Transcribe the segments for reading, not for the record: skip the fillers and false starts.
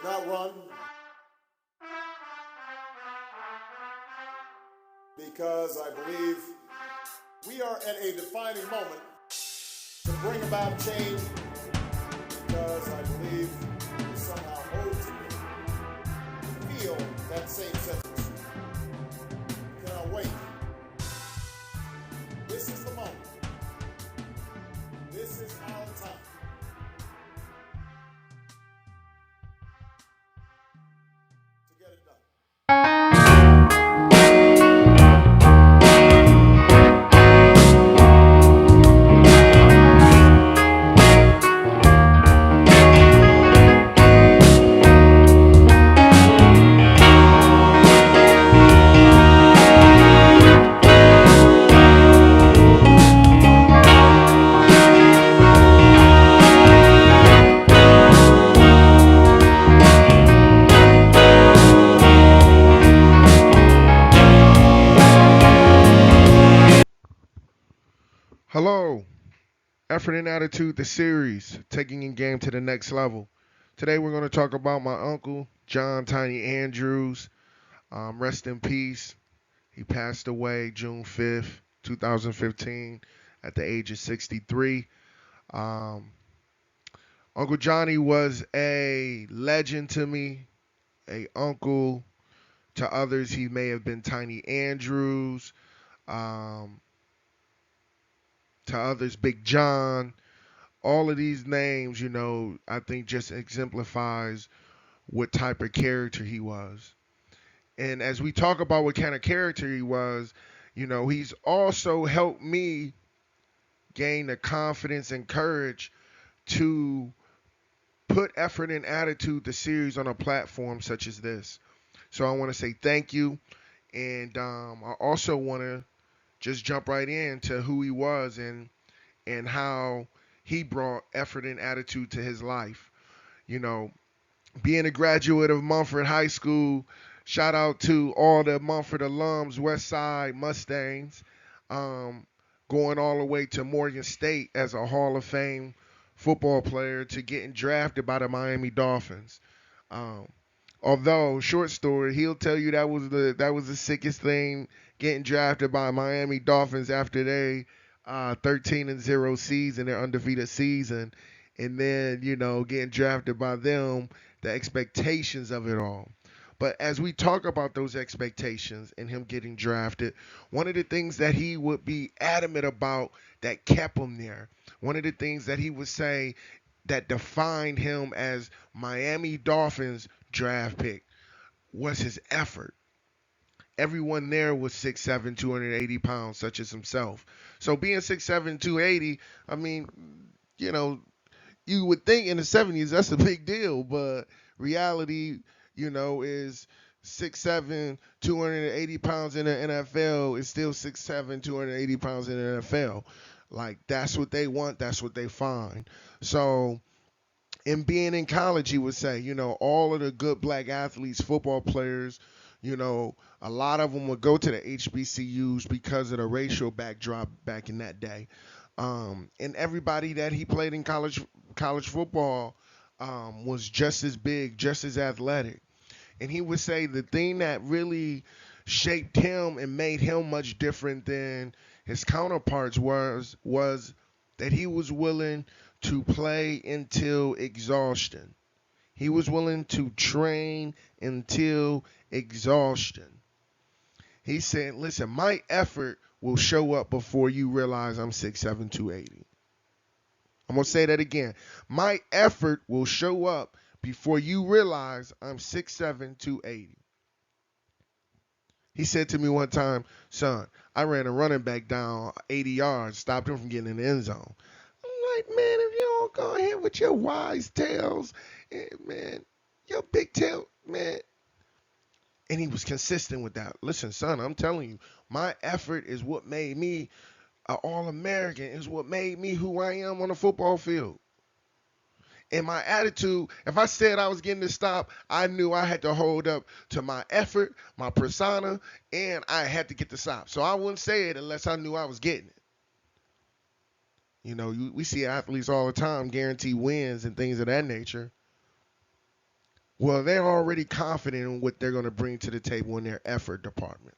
not run because I believe we are at a defining moment to bring about change because I believe we somehow owe to feel that same sense. Cannot wait. This is the moment. This is our time. To get it done. Hello, Effort and Attitude, the series, taking a game to the next level. Today we're going to talk about my uncle, John Tiny Andrews. Rest in peace. He passed away June 5th, 2015, at the age of 63. Um, Uncle Johnny was a legend to me, a uncle to others. He may have been Tiny Andrews, um, to others, Big John. All of these names, I think just exemplifies what type of character he was. And as we talk about what kind of character he was, he's also helped me gain the confidence and courage to put effort and attitude the series on a platform such as this. So I want to say thank you. And I also want to just jump right into who he was and how he brought effort and attitude to his life. You know, being a graduate of Mumford High School, shout out to all the Mumford alums, West Side Mustangs, um, going all the way to Morgan State as a Hall of Fame football player to getting drafted by the Miami Dolphins. Um, Although, short story, he'll tell you that was the sickest thing, getting drafted by Miami Dolphins after they 13-0 season, their undefeated season, and then getting drafted by them, the expectations of it all. But as we talk about those expectations and him getting drafted, one of the things that he would be adamant about that kept him there, one of the things that he would say that defined him as Miami Dolphins draft pick was his effort. Everyone there was 6'7", 280 pounds, such as himself. So being 6'7", 280, I mean, you know, you would think in the 70s that's a big deal, but reality, is 6'7", 280 pounds in the NFL is still 6'7", 280 pounds in the NFL. Like, that's what they want, that's what they find. So and being in college, he would say, all of the good black athletes, football players, a lot of them would go to the HBCUs because of the racial backdrop back in that day. And everybody that he played in college football was just as big, just as athletic. And he would say the thing that really shaped him and made him much different than his counterparts was that he was willing to play until exhaustion. He was willing to train until exhaustion. He said, listen, my effort will show up before you realize I'm 6'7", 280. I'm going to say that again. My effort will show up before you realize I'm 6'7", 280. He said to me one time, son, I ran a running back down 80 yards, stopped him from getting in the end zone. I'm like, man, if you don't go ahead with your wise tails, man, your big tail, man. And he was consistent with that. Listen, son, I'm telling you, my effort is what made me an All-American, is what made me who I am on the football field. And my attitude, if I said I was getting to stop, I knew I had to hold up to my effort, my persona, and I had to get the stop. So I wouldn't say it unless I knew I was getting it. We see athletes all the time guarantee wins and things of that nature. Well, they're already confident in what they're going to bring to the table in their effort department.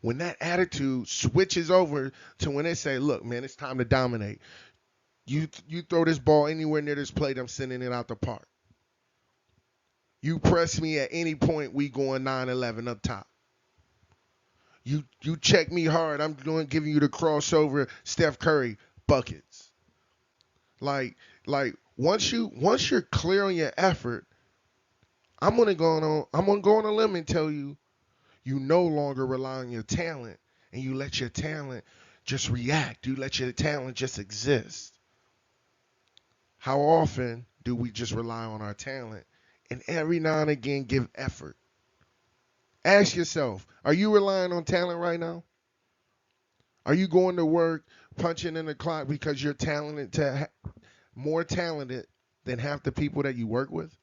When that attitude switches over to when they say, look, man, it's time to dominate. You throw this ball anywhere near this plate, I'm sending it out the park. You press me at any point, we going 9-11 up top. You check me hard, I'm going giving you the crossover Steph Curry buckets. Like once you're clear on your effort, I'm gonna go on a limb and tell you you no longer rely on your talent and you let your talent just react. You let your talent just exist. How often do we just rely on our talent and every now and again give effort? Ask yourself, are you relying on talent right now? Are you going to work punching in the clock because you're more talented than half the people that you work with?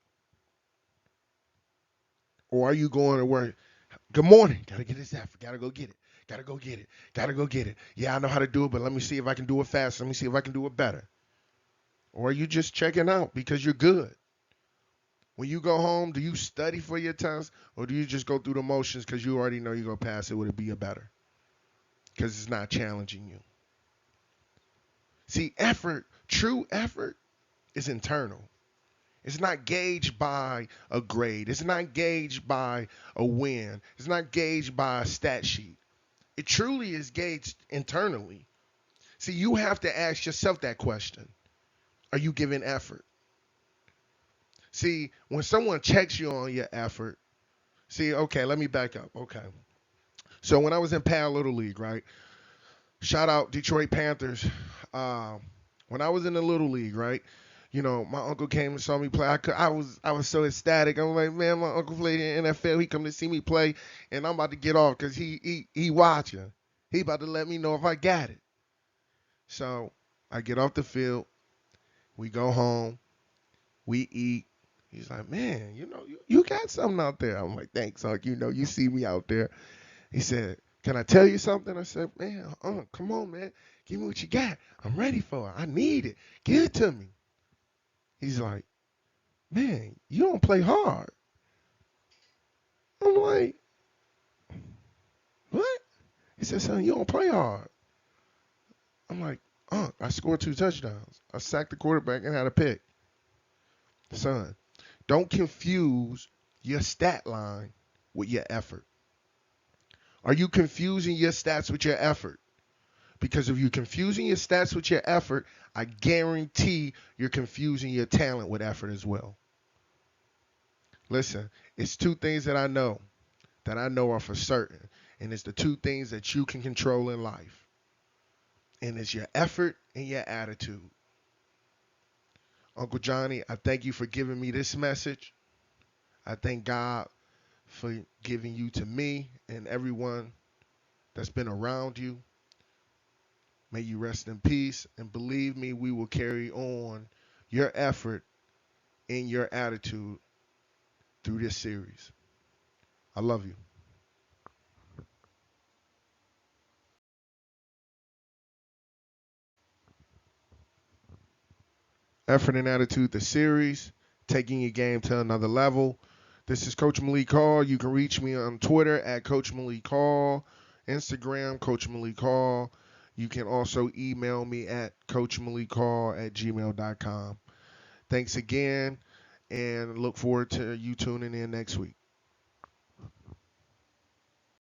Or are you going to work, good morning, gotta get this effort, gotta go get it, gotta go get it, gotta go get it. Yeah, I know how to do it, but let me see if I can do it faster. Let me see if I can do it better. Or are you just checking out because you're good? When you go home, do you study for your test or do you just go through the motions because you already know you're going to pass it? Would it be a better? Because it's not challenging you. See, true effort is internal. It's not gauged by a grade. It's not gauged by a win. It's not gauged by a stat sheet. It truly is gauged internally. See, you have to ask yourself that question. Are you giving effort? See, when someone checks you on your effort, okay, let me back up. Okay. So when I was in Pal Little League, right? Shout out Detroit Panthers. When I was in the Little League, right? You know, my uncle came and saw me play. I was so ecstatic. I'm like, man, my uncle played in the NFL. He come to see me play, and I'm about to get off because he watching. He about to let me know if I got it. So I get off the field. We go home. We eat. He's like, man, you know, you got something out there. I'm like, thanks, Unc. You know, you see me out there. He said, can I tell you something? I said, man, come on, man. Give me what you got. I'm ready for it. I need it. Give it to me. He's like, man, you don't play hard. I'm like, what? He said, son, you don't play hard. I'm like, I scored 2 touchdowns. I sacked the quarterback and had a pick. Son, don't confuse your stat line with your effort. Are you confusing your stats with your effort? Because if you're confusing your stats with your effort, I guarantee you're confusing your talent with effort as well. Listen, it's 2 things that I know are for certain. And it's the 2 things that you can control in life. And it's your effort and your attitude. Uncle Johnny, I thank you for giving me this message. I thank God for giving you to me and everyone that's been around you. May you rest in peace. And believe me, we will carry on your effort and your attitude through this series. I love you. Effort and Attitude, the series, taking your game to another level. This is Coach Malik Hall. You can reach me on Twitter at Coach Malik Hall, Instagram, Coach Malik Hall. You can also email me at coachmalikhall@gmail.com. Thanks again, and look forward to you tuning in next week.